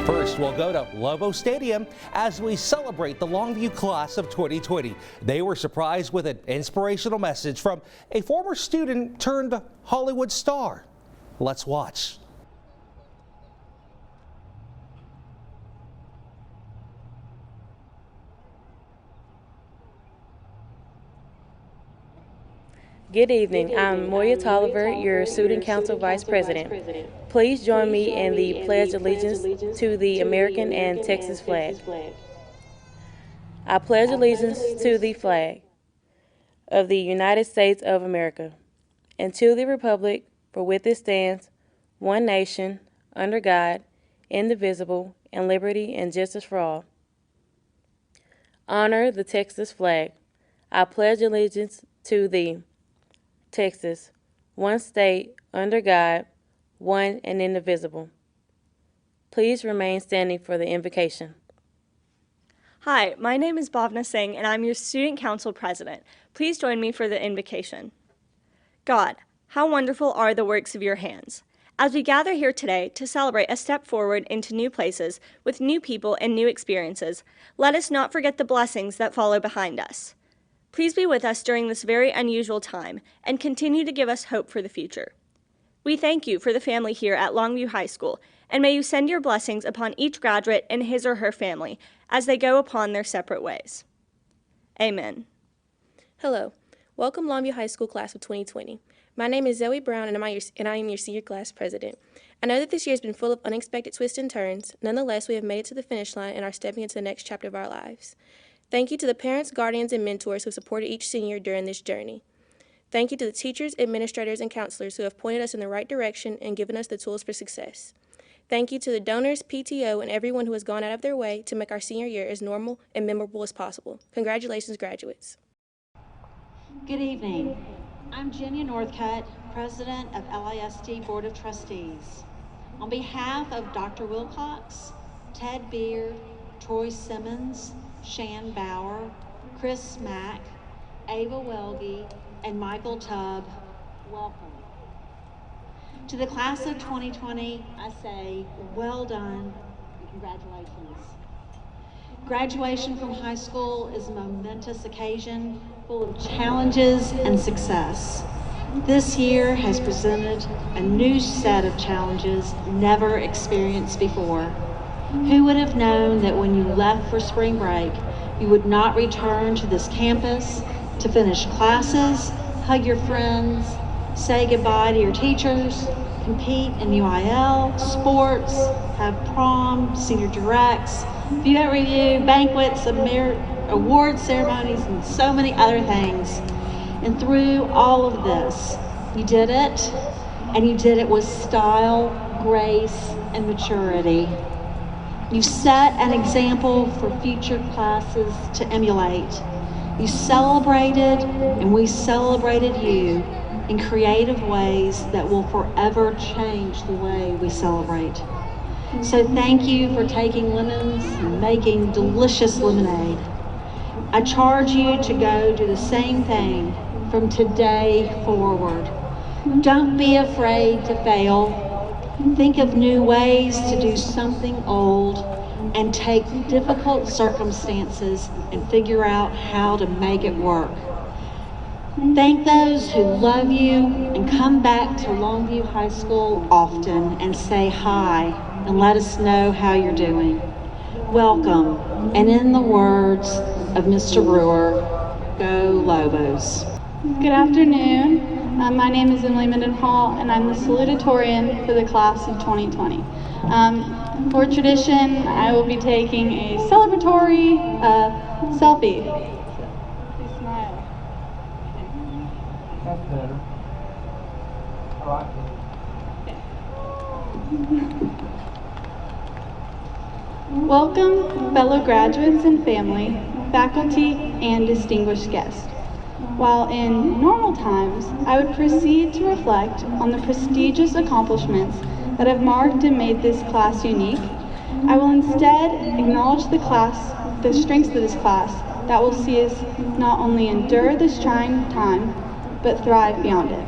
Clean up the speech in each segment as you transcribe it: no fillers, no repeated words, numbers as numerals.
First, we'll go to Lovo Stadium as we celebrate the Longview class of 2020. They were surprised with an inspirational message from a former student turned Hollywood star. Let's watch. Good evening. I'm Moya Tolliver, your Student Council Vice President. Please join me in the Pledge of Allegiance to the American and Texas flag. I pledge allegiance to the flag of the United States of America and to the republic for which it stands, one nation, under God, indivisible, and liberty and justice for all. Honor the Texas flag. I pledge allegiance to the Texas, one state, under God, one and indivisible. Please remain standing for the invocation. Hi, my name is Bhavna Singh, and I'm your Student Council President. Please join me for the invocation. God, how wonderful are the works of your hands. As we gather here today to celebrate a step forward into new places with new people and new experiences, let us not forget the blessings that follow behind us. Please be with us during this very unusual time and continue to give us hope for the future. We thank you for the family here at Longview High School, and may you send your blessings upon each graduate and his or her family as they go upon their separate ways. Amen. Hello. Welcome Longview High School class of 2020. My name is Zoe Brown, and I am your senior class president. I know that this year has been full of unexpected twists and turns. Nonetheless, we have made it to the finish line and are stepping into the next chapter of our lives. Thank you to the parents, guardians, and mentors who supported each senior during this journey. Thank you to the teachers, administrators, and counselors who have pointed us in the right direction and given us the tools for success. Thank you to the donors, PTO, and everyone who has gone out of their way to make our senior year as normal and memorable as possible. Congratulations, graduates. Good evening. I'm Jenya Northcutt, President of LISD Board of Trustees. On behalf of Dr. Wilcox, Ted Beard, Troy Simmons, Shan Bauer, Chris Mack, Ava Welge, and Michael Tubb, welcome. To the class of 2020, I say, well done and congratulations. Graduation from high school is a momentous occasion full of challenges and success. This year has presented a new set of challenges never experienced before. Who would have known that when you left for spring break, you would not return to this campus to finish classes, hug your friends, say goodbye to your teachers, compete in UIL, sports, have prom, senior directs, VUET review, banquets, award ceremonies, and so many other things. And through all of this, you did it, and you did it with style, grace, and maturity. You set an example for future classes to emulate. You celebrated, and we celebrated you in creative ways that will forever change the way we celebrate. So thank you for taking lemons and making delicious lemonade. I charge you to go do the same thing from today forward. Don't be afraid to fail. Think of new ways to do something old and take difficult circumstances and figure out how to make it work. Thank those who love you and come back to Longview High School often and say hi and let us know how you're doing. Welcome, and in the words of Mr. Brewer, go Lobos. Good afternoon. My name is Emily Mendenhall, and I'm the salutatorian for the class of 2020. For tradition, I will be taking a celebratory selfie. Please smile. That's better. All right. Welcome, fellow graduates and family, faculty, and distinguished guests. While in normal times, I would proceed to reflect on the prestigious accomplishments that have marked and made this class unique, I will instead acknowledge the strengths of this class that will see us not only endure this trying time, but thrive beyond it.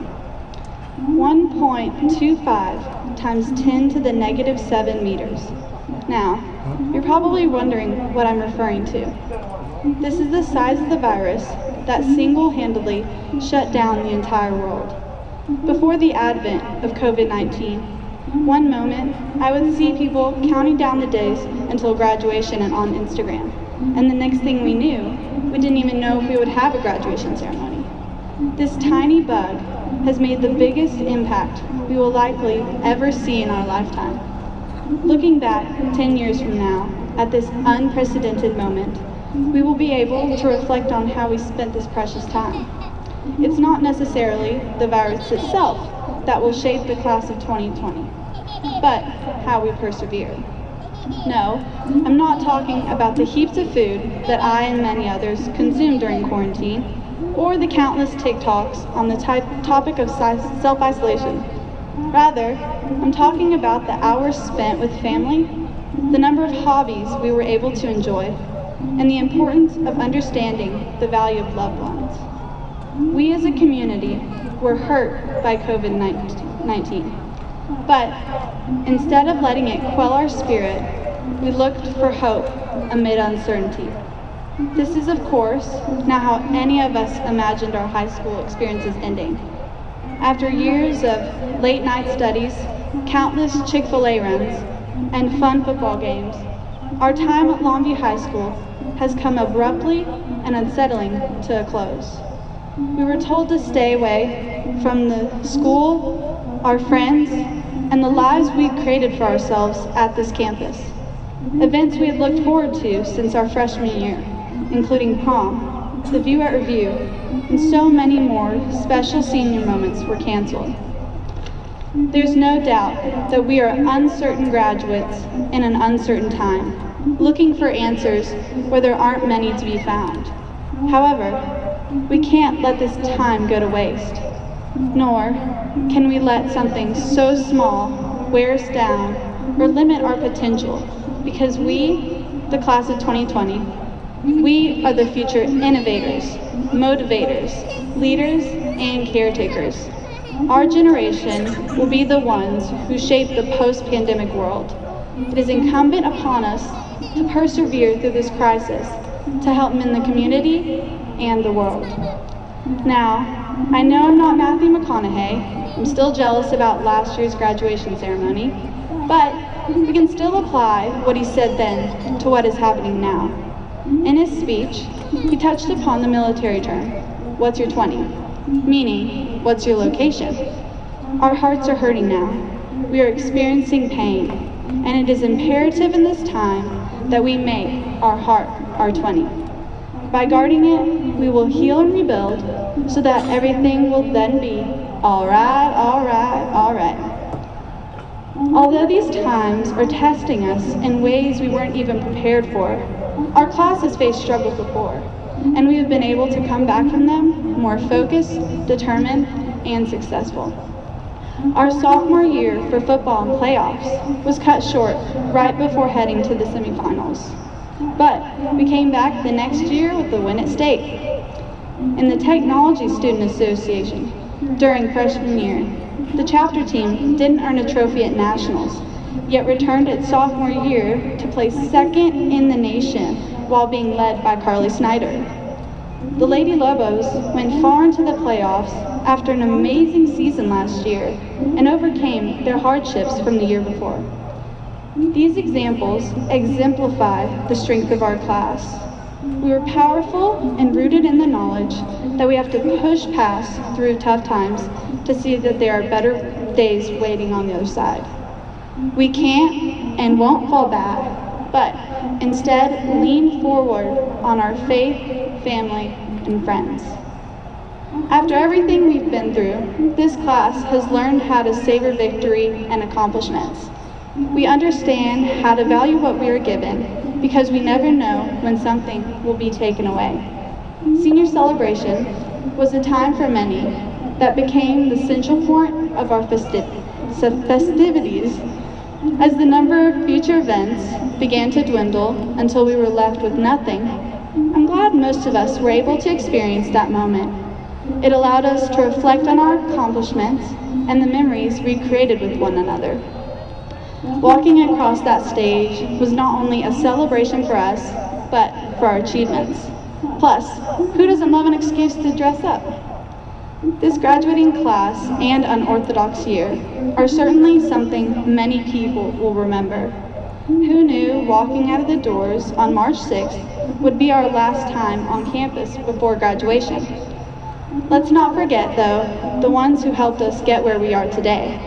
1.25 times 10 to the negative 7 meters. Now, you're probably wondering what I'm referring to. This is the size of the virus that single-handedly shut down the entire world. Before the advent of COVID-19, one moment I would see people counting down the days until graduation and on Instagram. And the next thing we knew, we didn't even know if we would have a graduation ceremony. This tiny bug has made the biggest impact we will likely ever see in our lifetime. Looking back 10 years from now at this unprecedented moment, we will be able to reflect on how we spent this precious time. It's not necessarily the virus itself that will shape the class of 2020, but how we persevere. No, I'm not talking about the heaps of food that I and many others consumed during quarantine, or the countless TikToks on the topic of self-isolation. Rather, I'm talking about the hours spent with family, the number of hobbies we were able to enjoy, and the importance of understanding the value of loved ones. We as a community were hurt by COVID-19, but instead of letting it quell our spirit, we looked for hope amid uncertainty. This is, of course, not how any of us imagined our high school experiences ending. After years of late-night studies, countless Chick-fil-A runs, and fun football games, our time at Longview High School has come abruptly and unsettling to a close. We were told to stay away from the school, our friends, and the lives we created for ourselves at this campus. Events we had looked forward to since our freshman year, including prom, the View at Review, and so many more special senior moments were canceled. There's no doubt that we are uncertain graduates in an uncertain time, looking for answers where there aren't many to be found. However, we can't let this time go to waste, nor can we let something so small wear us down or limit our potential, because we, the class of 2020, we are the future innovators, motivators, leaders, and caretakers. Our generation will be the ones who shape the post-pandemic world. It is incumbent upon us to persevere through this crisis to help mend the community and the world. Now, I know I'm not Matthew McConaughey. I'm still jealous about last year's graduation ceremony, but we can still apply what he said then to what is happening now. In his speech, he touched upon the military term, "What's your 20?" meaning, what's your location? Our hearts are hurting now. We are experiencing pain, and it is imperative in this time that we make our heart our 20. By guarding it, we will heal and rebuild so that everything will then be all right, all right, all right. Although these times are testing us in ways we weren't even prepared for, our class has faced struggles before, and we have been able to come back from them more focused, determined, and successful. Our sophomore year for football and playoffs was cut short right before heading to the semifinals. But we came back the next year with the win at stake. In the Technology Student Association, during freshman year, the chapter team didn't earn a trophy at nationals, yet returned its sophomore year to place second in the nation while being led by Carly Snyder. The Lady Lobos went far into the playoffs after an amazing season last year and overcame their hardships from the year before. These examples exemplify the strength of our class. We were powerful and rooted in the knowledge that we have to push past through tough times to see that there are better days waiting on the other side. We can't and won't fall back, but instead lean forward on our faith, family, and friends. After everything we've been through, this class has learned how to savor victory and accomplishments. We understand how to value what we are given because we never know when something will be taken away. Senior celebration was a time for many that became the central point of our festivities. As the number of future events began to dwindle until we were left with nothing, I'm glad most of us were able to experience that moment. It allowed us to reflect on our accomplishments and the memories we created with one another. Walking across that stage was not only a celebration for us, but for our achievements. Plus, who doesn't love an excuse to dress up? This graduating class and unorthodox year are certainly something many people will remember. Who knew walking out of the doors on March 6th would be our last time on campus before graduation? Let's not forget, though, the ones who helped us get where we are today.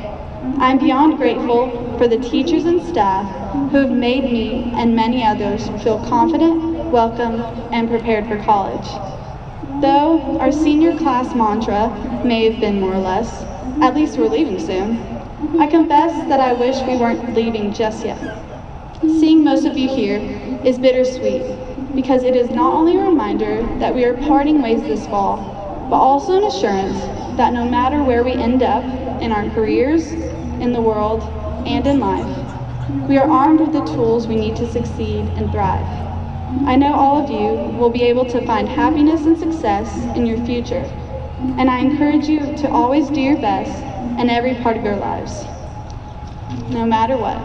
I'm beyond grateful for the teachers and staff who have made me and many others feel confident, welcome, and prepared for college. Though our senior class mantra may have been more or less, "At least we're leaving soon," I confess that I wish we weren't leaving just yet. Seeing most of you here is bittersweet because it is not only a reminder that we are parting ways this fall, but also an assurance that no matter where we end up in our careers, in the world, and in life, we are armed with the tools we need to succeed and thrive. I know all of you will be able to find happiness and success in your future, and I encourage you to always do your best in every part of your lives, no matter what.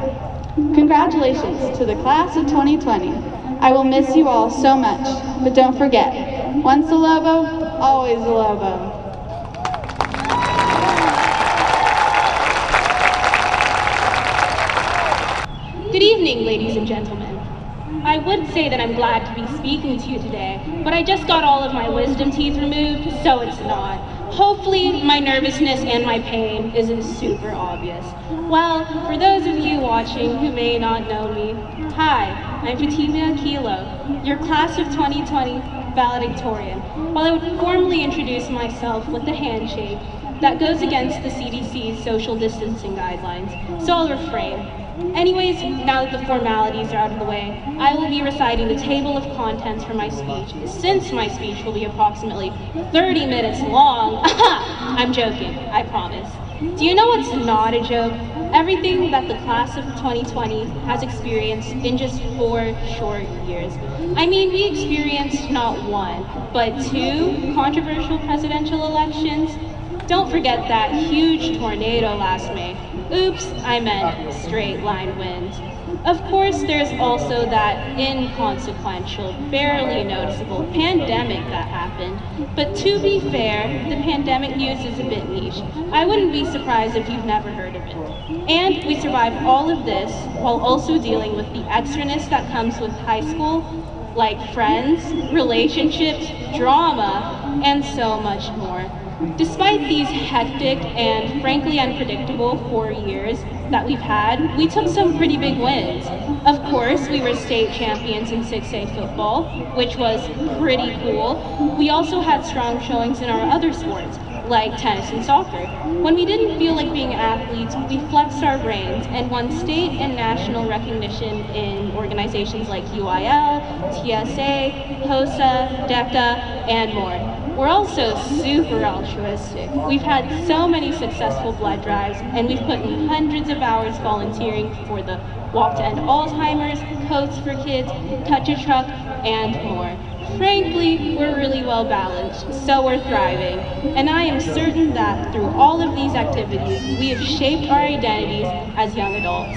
Congratulations to the class of 2020. I will miss you all so much, but don't forget, once a Lobo, always a Lobo. Good evening, ladies and gentlemen. I would say that I'm glad to be speaking to you today, but I just got all of my wisdom teeth removed, so it's not. Hopefully, my nervousness and my pain isn't super obvious. Well, for those of you watching who may not know me, hi, I'm Fatima Kilo, your class of 2020 valedictorian. While I would formally introduce myself with a handshake, that goes against the CDC's social distancing guidelines, so I'll refrain. Anyways, now that the formalities are out of the way, I will be reciting the table of contents for my speech, since my speech will be approximately 30 minutes long. I'm joking, I promise. Do you know what's not a joke? Everything that the class of 2020 has experienced in just 4 short years. I mean, we experienced not 1, but 2 controversial presidential elections. Don't forget that huge tornado last May. Oops, I meant straight line winds. Of course, there's also that inconsequential, barely noticeable pandemic that happened. But to be fair, the pandemic news is a bit niche. I wouldn't be surprised if you've never heard of it. And we survived all of this while also dealing with the extraness that comes with high school, like friends, relationships, drama, and so much more. Despite these hectic and frankly unpredictable 4 years that we've had, we took some pretty big wins. Of course, we were state champions in 6A football, which was pretty cool. We also had strong showings in our other sports, like tennis and soccer. When we didn't feel like being athletes, we flexed our brains and won state and national recognition in organizations like UIL, TSA, HOSA, DECA, and more. We're also super altruistic. We've had so many successful blood drives, and we've put in hundreds of hours volunteering for the Walk to End Alzheimer's, Coats for Kids, Touch a Truck, and more. Frankly, we're really well balanced, so we're thriving. And I am certain that through all of these activities, we have shaped our identities as young adults.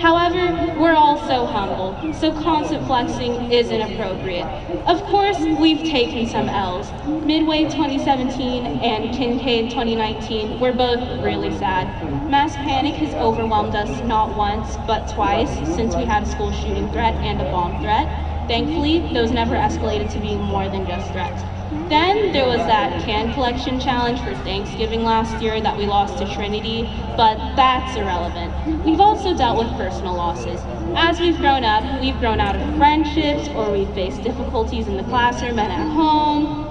However, we're also humble, so constant flexing isn't appropriate. Of course, we've taken some L's. Midway 2017 and Kincaid 2019 were both really sad. Mass panic has overwhelmed us not once, but twice since we had a school shooting threat and a bomb threat. Thankfully, those never escalated to being more than just threats. Then there was that can collection challenge for Thanksgiving last year that we lost to Trinity, but that's irrelevant. We've also dealt with personal losses. As we've grown up out of friendships, or we've faced difficulties in the classroom and at home.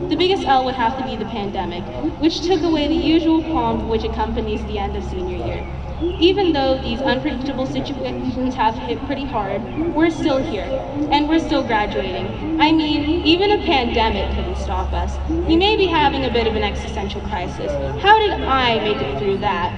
The biggest L would have to be the pandemic, which took away the usual pomp which accompanies the end of senior year. Even though these unpredictable situations have hit pretty hard, we're still here, and we're still graduating. I mean, even a pandemic couldn't stop us. You may be having a bit of an existential crisis. How did I make it through that?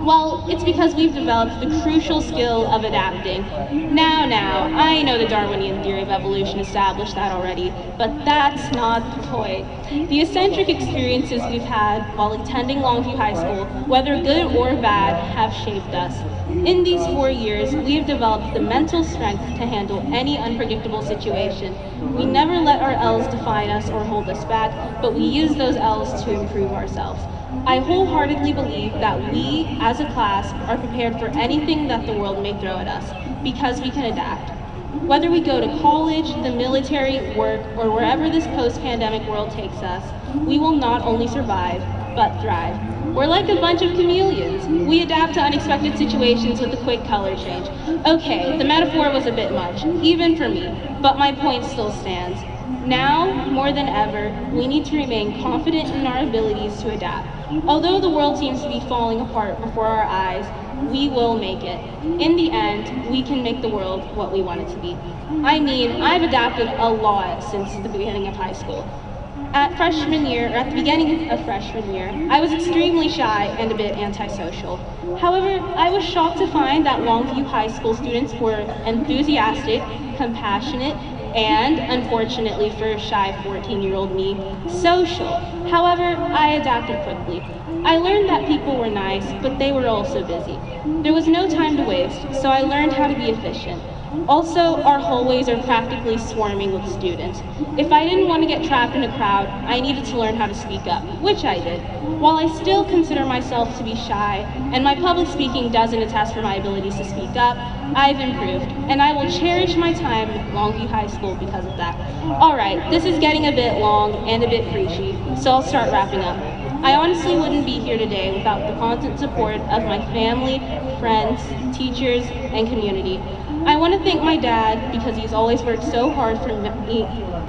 Well, it's because we've developed the crucial skill of adapting. Now, I know the Darwinian theory of evolution established that already, but that's not the point. The eccentric experiences we've had while attending Longview High School, whether good or bad, have shaped us. In these 4 years, we have developed the mental strength to handle any unpredictable situation. We never let our L's define us or hold us back, but we use those L's to improve ourselves. I wholeheartedly believe that we, as a class, are prepared for anything that the world may throw at us, because we can adapt. Whether we go to college, the military, work, or wherever this post-pandemic world takes us, we will not only survive, but thrive. We're like a bunch of chameleons. We adapt to unexpected situations with a quick color change. Okay, the metaphor was a bit much, even for me, but my point still stands. Now, more than ever, we need to remain confident in our abilities to adapt. Although the world seems to be falling apart before our eyes, we will make it. In the end, we can make the world what we want it to be. I mean, I've adapted a lot since the beginning of high school. At the beginning of freshman year, I was extremely shy and a bit antisocial. However, I was shocked to find that Longview High School students were enthusiastic, compassionate, and, unfortunately for shy 14-year-old me, social. However, I adapted quickly. I learned that people were nice, but they were also busy. There was no time to waste, so I learned how to be efficient. Also, our hallways are practically swarming with students. If I didn't want to get trapped in a crowd, I needed to learn how to speak up, which I did. While I still consider myself to be shy, and my public speaking doesn't attest for my abilities to speak up, I've improved, and I will cherish my time at Longview High School because of that. Alright, this is getting a bit long and a bit preachy, so I'll start wrapping up. I honestly wouldn't be here today without the constant support of my family, friends, teachers, and community. I want to thank my dad because he's always worked so hard for me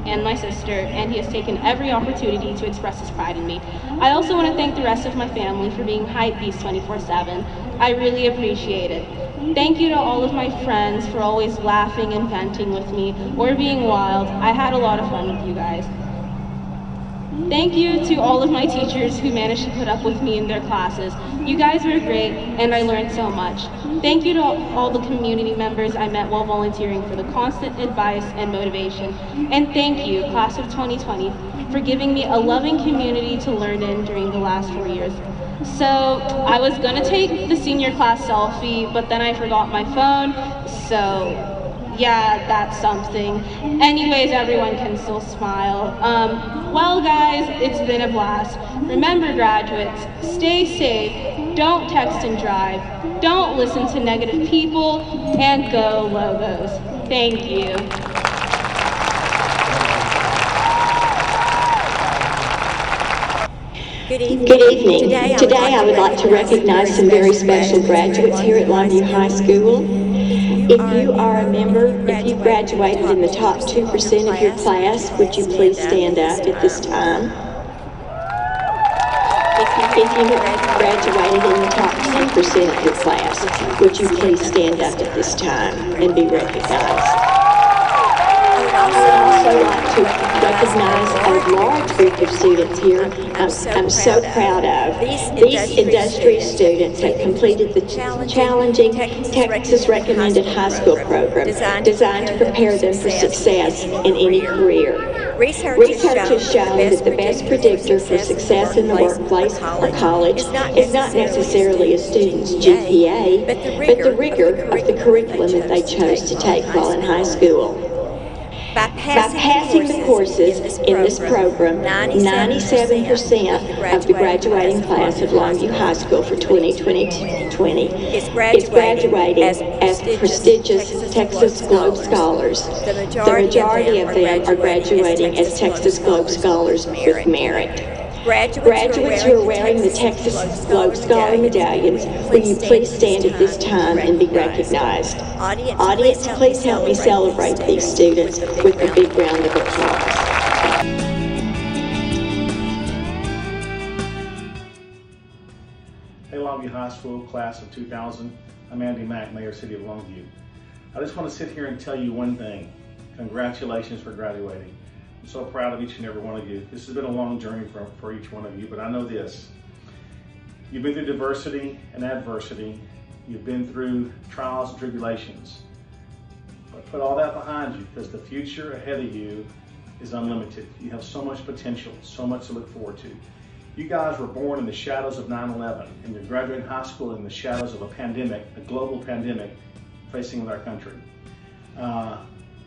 and my sister, and he has taken every opportunity to express his pride in me. I also want to thank the rest of my family for being hype beasts 24/7. I really appreciate it. Thank you to all of my friends for always laughing and venting with me or being wild. I had a lot of fun with you guys. Thank you to all of my teachers who managed to put up with me in their classes. You guys were great, and I learned so much. Thank you to all the community members I met while volunteering for the constant advice and motivation. And thank you, class of 2020, for giving me a loving community to learn in during the last 4 years. So, I was gonna take the senior class selfie, but then I forgot my phone, so yeah, that's something. Anyways, everyone can still smile. Well guys, it's been a blast. Remember graduates, stay safe, don't text and drive, don't listen to negative people, and go Logos. Thank you. Good evening. Today I would like to recognize some very special graduates here at Longview High School. If you are a member, if you graduated in the top 2% of your class, would you please stand up at this time? If you graduated in the top 10% of your class, would you please stand up at this time and be recognized? I would also like to recognize a large group of students here I'm so proud of. These industrious students have completed the challenging Texas Recommended High School program designed to prepare them for success in any career. Research has shown that the best predictor for success in the workplace or college is not necessarily a student's GPA, but the rigor of the curriculum that they chose to take while in high school. By passing the courses in this program, 97% of the graduating class of Longview High School for 2020 is graduating as prestigious Texas Globe Scholars. The majority of them are graduating as Texas Globe Scholars with merit. Graduates who are wearing the Texas Globe Scholar medallions, will you please stand at this time and be recognized? Audience, please help me celebrate these students with a big round of applause. Hey, Longview High School, class of 2000. I'm Andy Mack, Mayor City of Longview. I just want to sit here and tell you one thing. Congratulations for graduating. I'm so proud of each and every one of you. This has been a long journey for each one of you, but I know this. You've been through diversity and adversity. You've been through trials and tribulations. But put all that behind you, because the future ahead of you is unlimited. You have so much potential, so much to look forward to. You guys were born in the shadows of 9/11, and you're graduating high school in the shadows of a pandemic, a global pandemic facing our country.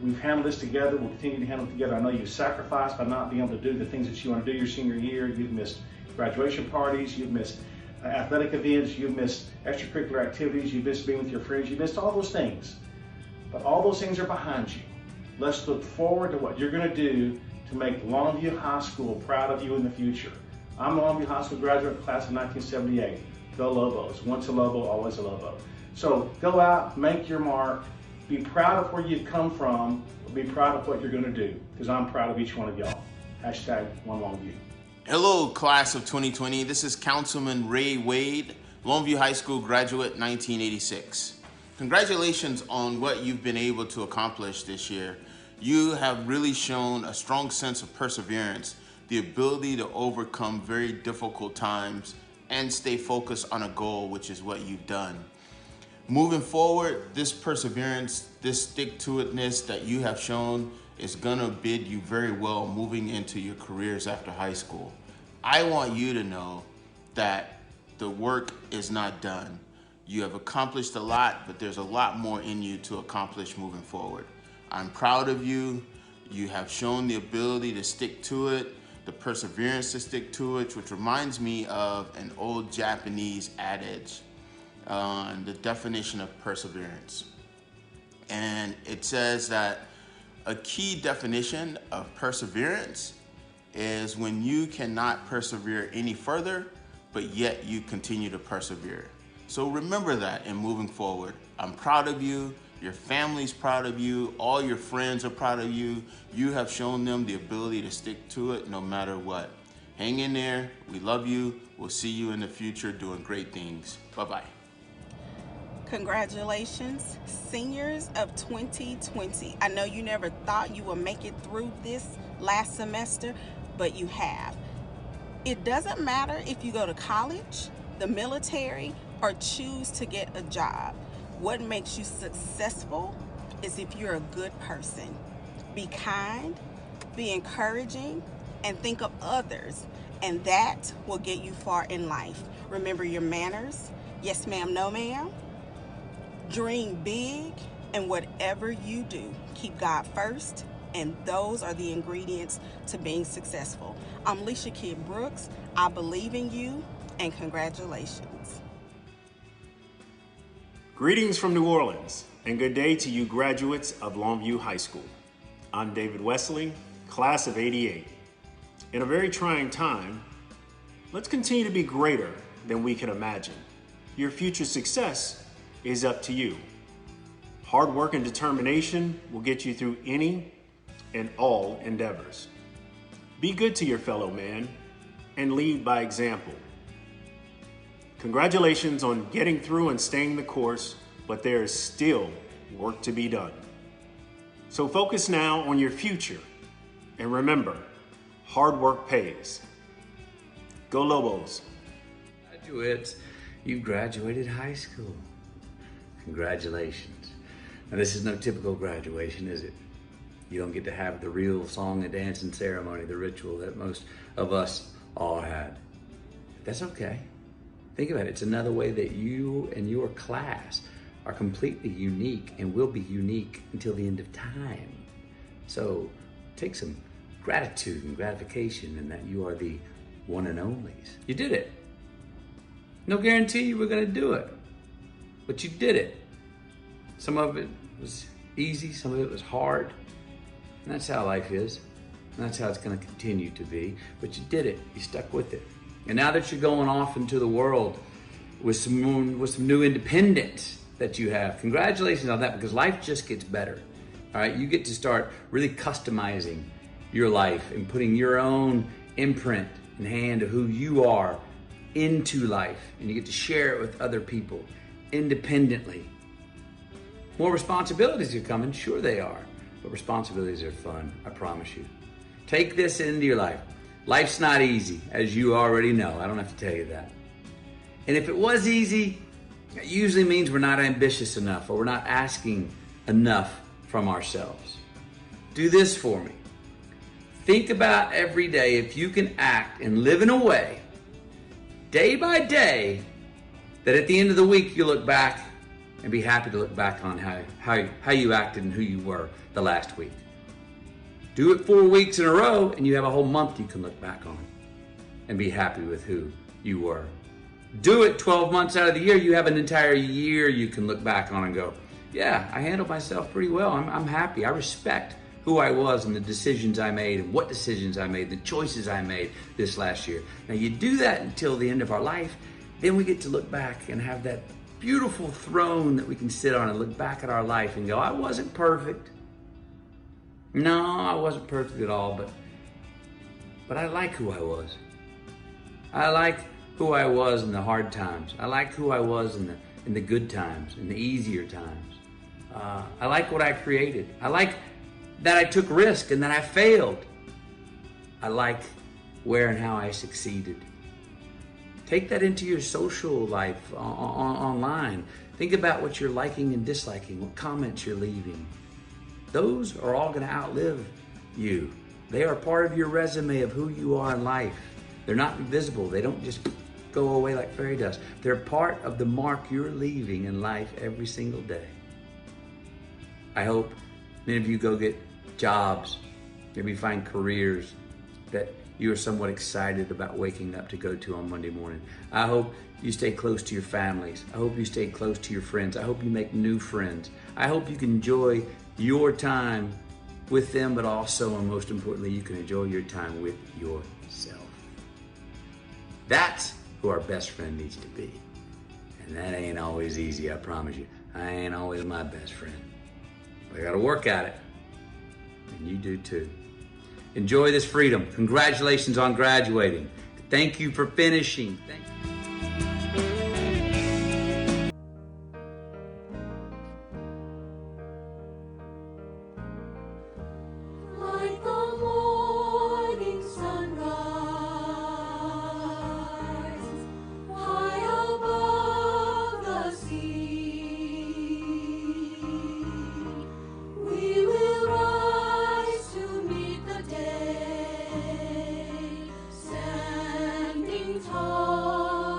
We've handled this together, we'll continue to handle it together. I know you've sacrificed by not being able to do the things that you want to do your senior year. You've missed graduation parties, you've missed athletic events, you've missed extracurricular activities, you've missed being with your friends, you've missed all those things. But all those things are behind you. Let's look forward to what you're going to do to make Longview High School proud of you in the future. I'm a Longview High School graduate class of 1978. Go Lobos. Once a Lobo, always a Lobo. So go out, make your mark, be proud of where you've come from, be proud of what you're going to do, because I'm proud of each one of y'all. Hashtag One Longview. Hello, class of 2020. This is Councilman Ray Wade, Longview High School graduate, 1986. Congratulations on what you've been able to accomplish this year. You have really shown a strong sense of perseverance, the ability to overcome very difficult times and stay focused on a goal, which is what you've done. Moving forward, this perseverance, this stick-to-itness that you have shown is gonna bid you very well moving into your careers after high school. I want you to know that the work is not done. You have accomplished a lot, but there's a lot more in you to accomplish moving forward. I'm proud of you. You have shown the ability to stick to it, the perseverance to stick to it, which reminds me of an old Japanese adage on the definition of perseverance. And it says that a key definition of perseverance is when you cannot persevere any further, but yet you continue to persevere. So remember that in moving forward. I'm proud of you. Your family's proud of you. All your friends are proud of you. You have shown them the ability to stick to it no matter what. Hang in there. We love you. We'll see you in the future doing great things. Bye-bye. Congratulations, seniors of 2020. I know you never thought you would make it through this last semester, but you have. It doesn't matter if you go to college, the military, or choose to get a job. What makes you successful is if you're a good person. Be kind, be encouraging, and think of others, and that will get you far in life. Remember your manners. Yes, ma'am, no, ma'am. Dream big, and whatever you do, keep God first, and those are the ingredients to being successful. I'm Leisha Kidd Brooks. I believe in you, and congratulations. Greetings from New Orleans, and good day to you graduates of Longview High School. I'm David Wesley, class of '88. In a very trying time, let's continue to be greater than we can imagine. Your future success is up to you. Hard work and determination will get you through any and all endeavors. Be good to your fellow man and lead by example. Congratulations on getting through and staying the course, but there is still work to be done. So focus now on your future, and remember, hard work pays. Go Lobos. Graduates, you graduated high school. Congratulations. Now this is no typical graduation, is it? You don't get to have the real song and dancing ceremony, the ritual that most of us all had. That's okay. Think about it. It's another way that you and your class are completely unique and will be unique until the end of time. So take some gratitude and gratification in that you are the one and onlys. You did it. No guarantee you were going to do it, but you did it. Some of it was easy, some of it was hard. And that's how life is. And that's how it's going to continue to be. But you did it. You stuck with it. And now that you're going off into the world with some new independence that you have, congratulations on that, because life just gets better. All right, you get to start really customizing your life and putting your own imprint and hand of who you are into life, and you get to share it with other people independently. More responsibilities are coming, sure they are, but responsibilities are fun, I promise you. Take this into your life. Life's not easy, as you already know. I don't have to tell you that. And if it was easy, it usually means we're not ambitious enough, or we're not asking enough from ourselves. Do this for me. Think about every day if you can act and live in a way, day by day, that at the end of the week you look back and be happy to look back on how you acted and who you were the last week. Do it 4 weeks in a row and you have a whole month you can look back on and be happy with who you were. Do it 12 months out of the year, you have an entire year you can look back on and go, yeah, I handled myself pretty well. I'm happy. I respect who I was and the decisions I made and what decisions I made, the choices I made this last year. Now you do that until the end of our life, then we get to look back and have that beautiful throne that we can sit on and look back at our life and go, I wasn't perfect. No, I wasn't perfect at all, but I like who I was. I like who I was in the hard times. I like who I was in the good times, in the easier times. I like what I created. I like that I took risk and that I failed. I like where and how I succeeded. Take that into your social life online. Think about what you're liking and disliking, what comments you're leaving. Those are all going to outlive you. They are part of your resume of who you are in life. They're not invisible. They don't just go away like fairy dust. They're part of the mark you're leaving in life every single day. I hope many of you go get jobs, maybe find careers that you are somewhat excited about waking up to go to on Monday morning. I hope you stay close to your families. I hope you stay close to your friends. I hope you make new friends. I hope you can enjoy your time with them, but also, and most importantly, you can enjoy your time with yourself. That's who our best friend needs to be. And that ain't always easy, I promise you. I ain't always my best friend. But I gotta work at it. And you do too. Enjoy this freedom. Congratulations on graduating. Thank you for finishing. Thank you. Like the morning sunrise, high above the sea, we will rise to meet the day, standing tall.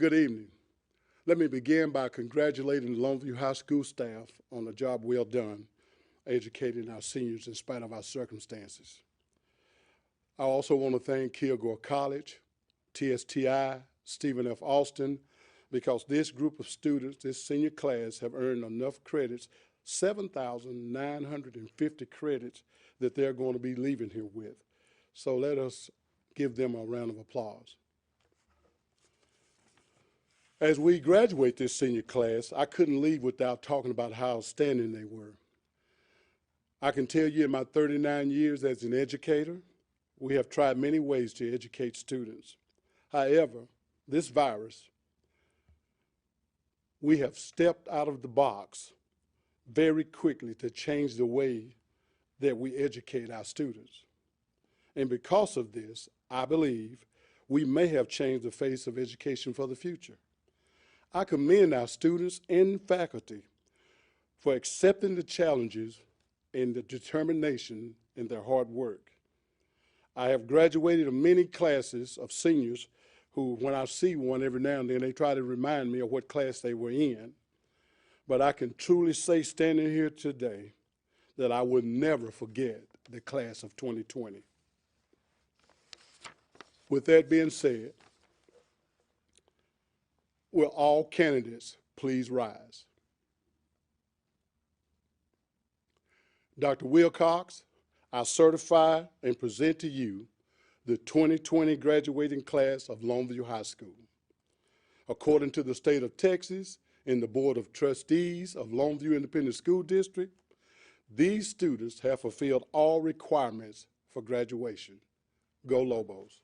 Good evening. Let me begin by congratulating the Longview High School staff on a job well done educating our seniors in spite of our circumstances. I also want to thank Kilgore College, TSTI, Stephen F. Austin, because this group of students, this senior class, have earned enough credits, 7,950 credits, that they're going to be leaving here with. So let us give them a round of applause. As we graduate this senior class, I couldn't leave without talking about how outstanding they were. I can tell you in my 39 years as an educator, we have tried many ways to educate students. However, this virus, we have stepped out of the box very quickly to change the way that we educate our students. And because of this, I believe we may have changed the face of education for the future. I commend our students and faculty for accepting the challenges and the determination in their hard work. I have graduated many classes of seniors who, when I see one every now and then, they try to remind me of what class they were in. But I can truly say, standing here today, that I will never forget the class of 2020. With that being said, will all candidates please rise? Dr. Wilcox, I certify and present to you the 2020 graduating class of Longview High School. According to the state of Texas and the Board of Trustees of Longview Independent School District, these students have fulfilled all requirements for graduation. Go Lobos.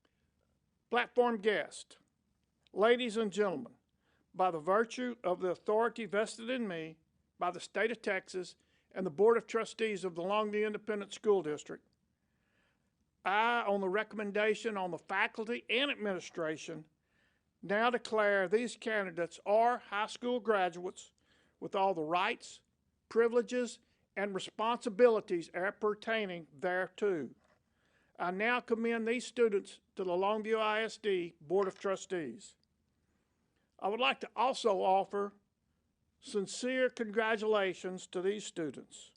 Platform guest, ladies and gentlemen, by the virtue of the authority vested in me by the state of Texas and the Board of Trustees of the Longview Independent School District, I, on the recommendation on the faculty and administration, now declare these candidates are high school graduates with all the rights, privileges, and responsibilities pertaining thereto. I now commend these students to the Longview ISD Board of Trustees. I would like to also offer sincere congratulations to these students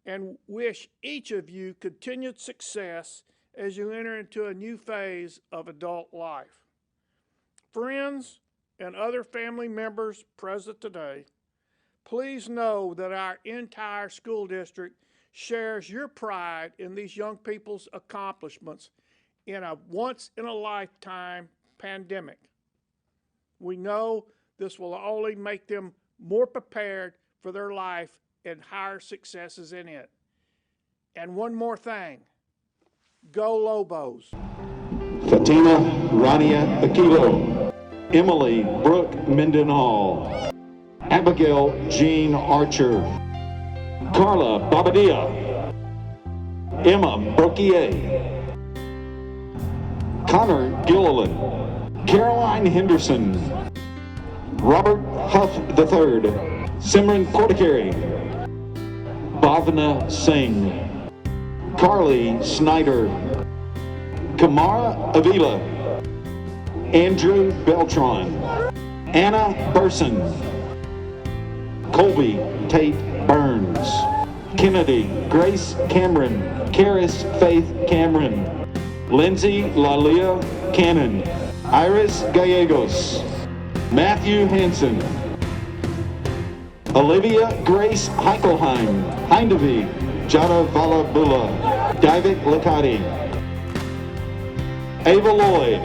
and wish each of you continued success as you enter into a new phase of adult life. Friends and other family members present today, please know that our entire school district shares your pride in these young people's accomplishments in a once-in-a-lifetime pandemic. We know this will only make them more prepared for their life and higher successes in it. And one more thing, go Lobos. Fatima Rania Aquilo, Emily Brooke Mendenhall, Abigail Jean Archer, Carla Babadia, Emma Broquier, Connor Gilliland, Caroline Henderson, Robert Huff III, Simran Kortekari, Bhavna Singh, Carly Snyder, Kamara Avila, Andrew Beltran, Anna Burson, Colby Tate Burns, Kennedy Grace Cameron, Karis Faith Cameron, Lindsay Lalia Cannon, Iris Gallegos, Matthew Hansen, Olivia Grace Heinkelheim, Hindevi Jada Valabula, Divik Lakati, Ava Lloyd,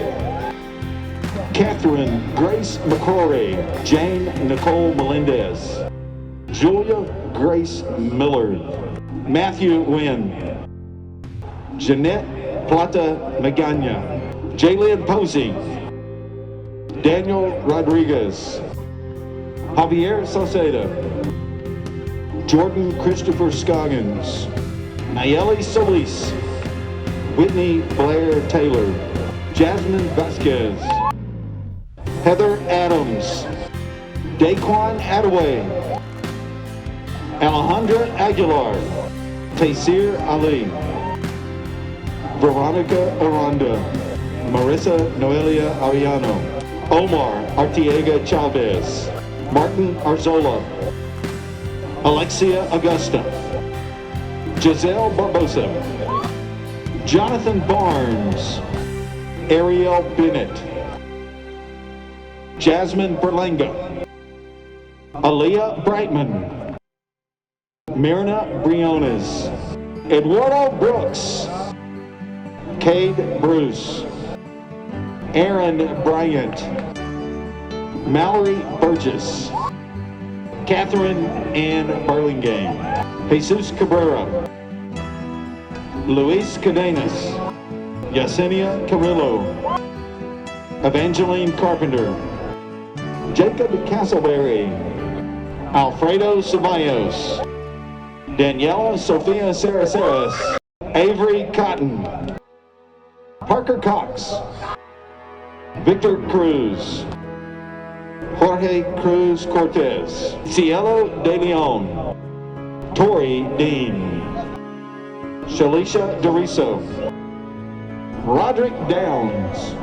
Catherine Grace McCrory, Jane Nicole Melendez, Julia Grace Miller, Matthew Wynn, Jeanette Plata Magana, Jalen Posey, Daniel Rodriguez, Javier Sauceda, Jordan Christopher Scoggins, Nayeli Solis, Whitney Blair Taylor, Jasmine Vasquez, Heather Adams, Daquan Attaway, Alejandra Aguilar, Taysir Ali, Veronica Aranda, Marissa Noelia Ariano, Omar Artiega Chavez, Martin Arzola, Alexia Augusta, Giselle Barbosa, Jonathan Barnes, Ariel Bennett, Jasmine Berlanga, Aaliyah Brightman, Myrna Briones, Eduardo Brooks, Cade Bruce, Aaron Bryant, Mallory Burgess, Catherine Ann Burlingame, Jesus Cabrera, Luis Cadenas, Yesenia Carrillo, Evangeline Carpenter, Jacob Castleberry, Alfredo Ceballos, Daniela Sofia Saraceras, Avery Cotton, Parker Cox, Victor Cruz, Jorge Cruz Cortez, Cielo De Leon, Tori Dean, Shalisha Doriso, Roderick Downs,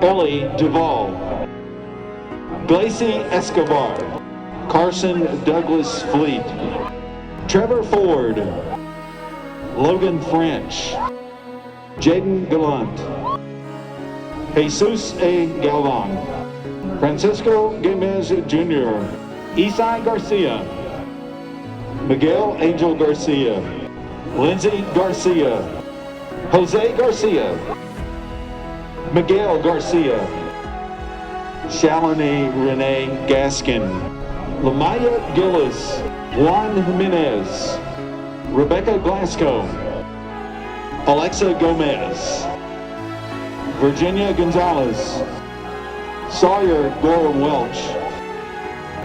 Ellie Duvall, Glacy Escobar, Carson Douglas Fleet, Trevor Ford, Logan French, Jaden Gallant, Jesus A. Galvan, Francisco Gomez Jr., Isai Garcia, Miguel Angel Garcia, Lindsay Garcia, Jose Garcia, Miguel Garcia, Shalini Renee Gaskin, Lamaya Gillis, Juan Jimenez, Rebecca Glasgow, Alexa Gomez, Virginia Gonzalez, Sawyer Gore Welch,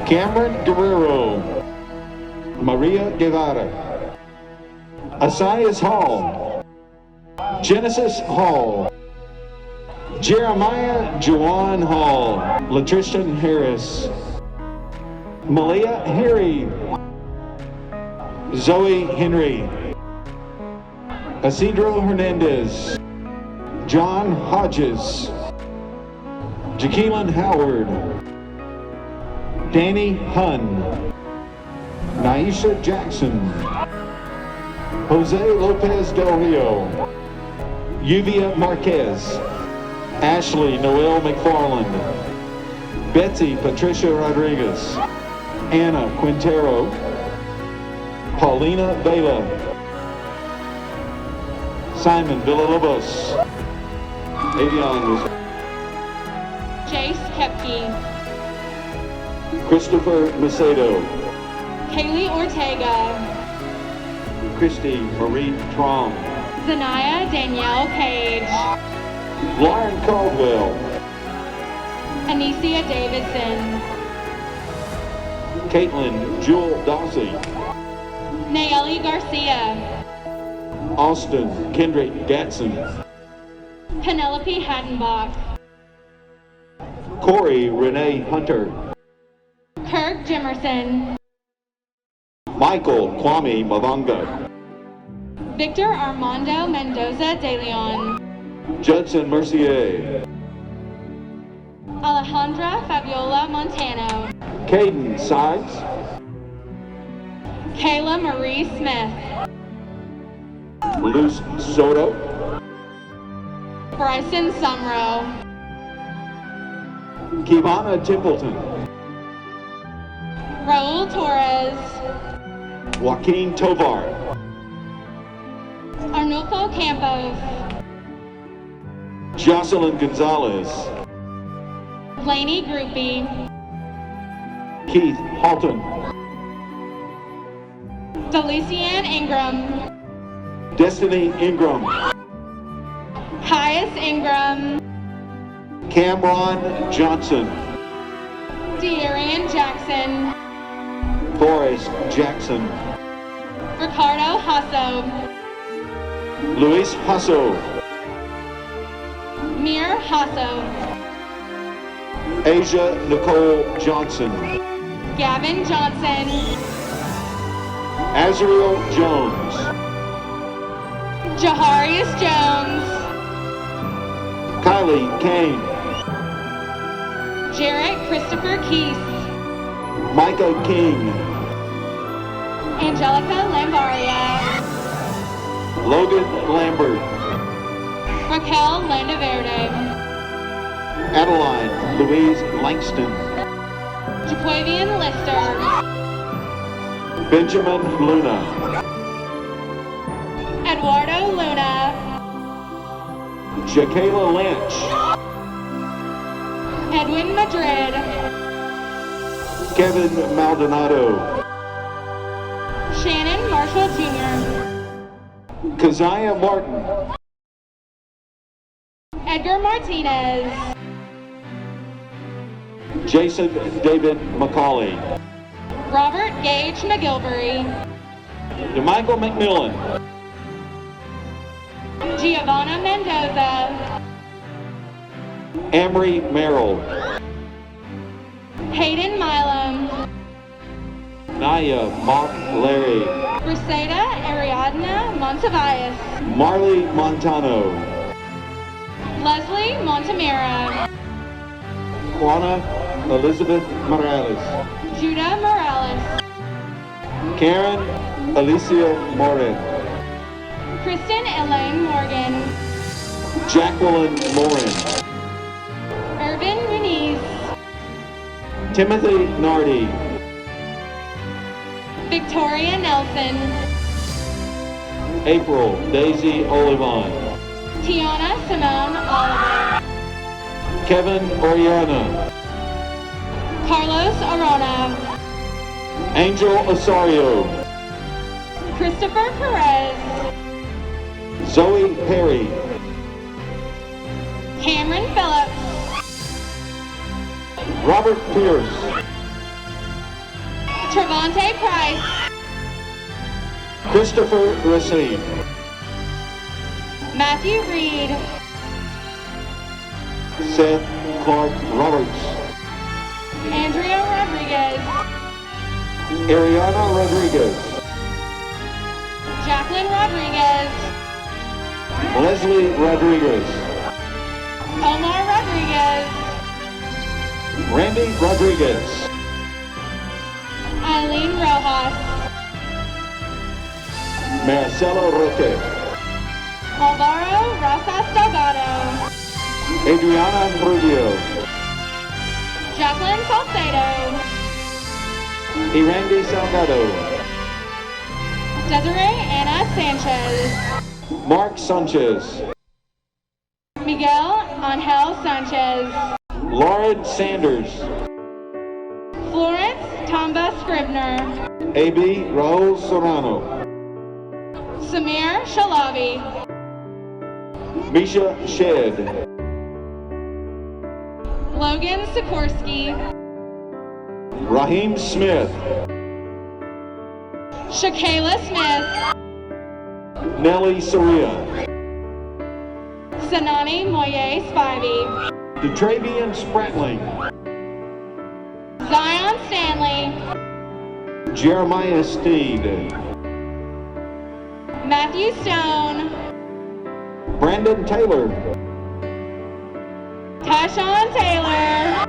Cameron Guerrero, Maria Guevara, Asias Hall, Genesis Hall, Jeremiah Juwan Hall, Latristan Harris, Malia Harry, Zoe Henry, Isidro Hernandez, John Hodges, Jaqueline Howard, Danny Hunn, Naisha Jackson, Jose Lopez Del Rio, Yuvia Marquez, Ashley Noel McFarland, Betsy Patricia Rodriguez, Anna Quintero, Paulina Vela, Simon Villalobos, Avion, Jace Kepke, Christopher Macedo, Kaylee Ortega, Christy Marie Trom, Zanaya Danielle Cage, Lauren Caldwell, Anicia Davidson, Caitlin Jewel Dawsey, Nayeli Garcia, Austin Kendrick Gatson, Penelope Hadenbach, Corey Renee Hunter, Kirk Jimerson, Michael Kwame Mavanga, Victor Armando Mendoza de Leon, Judson Mercier, Alejandra Fabiola Montano, Caden Sides, Kayla Marie Smith, Luce Soto, Bryson Sumrow, Kivana Templeton, Raul Torres, Joaquin Tovar, Arnulfo Campos, Jocelyn Gonzalez, Blaney Groupie, Keith Halton, Felician Ingram, Destiny Ingram, Caius Ingram, Cameron Johnson, Dearian Jackson, Forrest Jackson, Ricardo Hasso, Luis Hasso, Mir Hasso, Asia Nicole Johnson, Gavin Johnson, Azriel Jones, Jaharius Jones, Kylie Kane, Jarrett Christopher Keese. Micah King. Angelica Lambaria. Logan Lambert. Raquel Landaverde. Adeline Louise Langston. Jaquavian Lister. Benjamin Luna. Eduardo Luna. Jakayla Lynch. Edwin Madrid. Kevin Maldonado. Shannon Marshall Jr. Keziah Martin. Edgar Martinez. Jason David McCauley. Robert Gage McGilvery. DeMichael McMillan. Giovanna Mendoza. Amory Merrill. Hayden Milam. Naya Mark Larry. Briseda Ariadna Montevias. Marley Montano. Leslie Montemera. Juana Elizabeth Morales. Judah Morales. Karen Alicia Morin. Kristen Elaine Morgan. Jacqueline Morin. Irvin Muniz. Timothy Nardi. Victoria Nelson. April Daisy Olivon. Tiana Simone Oliver. Kevin Oriana. Carlos Arona. Angel Osorio. Christopher Perez. Zoe Perry. Cameron Phillips. Robert Pierce. Trevante Price. Christopher Racine. Matthew Reed. Seth Clark Roberts. Andrea Rodriguez. Ariana Rodriguez. Jacqueline Rodriguez. Leslie Rodriguez. Omar Rodriguez. Randy Rodriguez. Eileen Rojas. Marcelo Roque. Alvaro Rosas Delgado. Adriana Rubio. Jacqueline Salcedo. Irandy Salgado. Desiree Anna Sanchez. Mark Sanchez. Miguel Angel Sanchez. Lauren Sanders. Florence Tamba Scribner. A.B. Raul Serrano. Samir Shalabi. Misha Shed. Logan Sikorsky. Raheem Smith. Shakayla Smith. Nellie Soria. Sanani Moye Spivey. Detravian Spratling. Zion Stanley. Jeremiah Steed. Matthew Stone. Brandon Taylor. Tyshawn Taylor.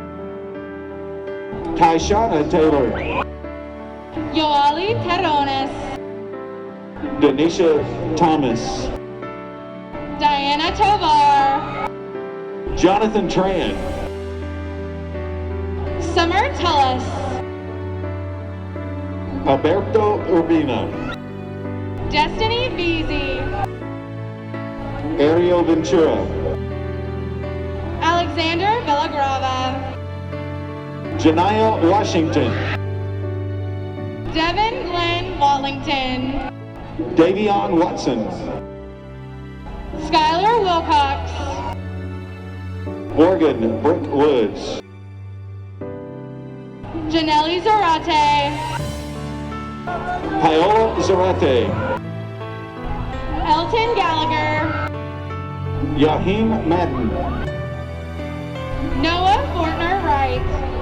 Tyshana Taylor. Yoali Terrones. Denisha Thomas. Diana Tovar. Jonathan Tran. Summer Tullis. Alberto Urbina. Destiny Beasy. Ariel Ventura. Alexander Villagrava. Janiyah Washington. Devin Glenn Wallington. Davion Watson. Skylar Wilcox. Morgan Brooke Woods. Janelle Zarate. Paola Zarate. Elton Gallagher. Yahim Madden. Noah Fortner Wright.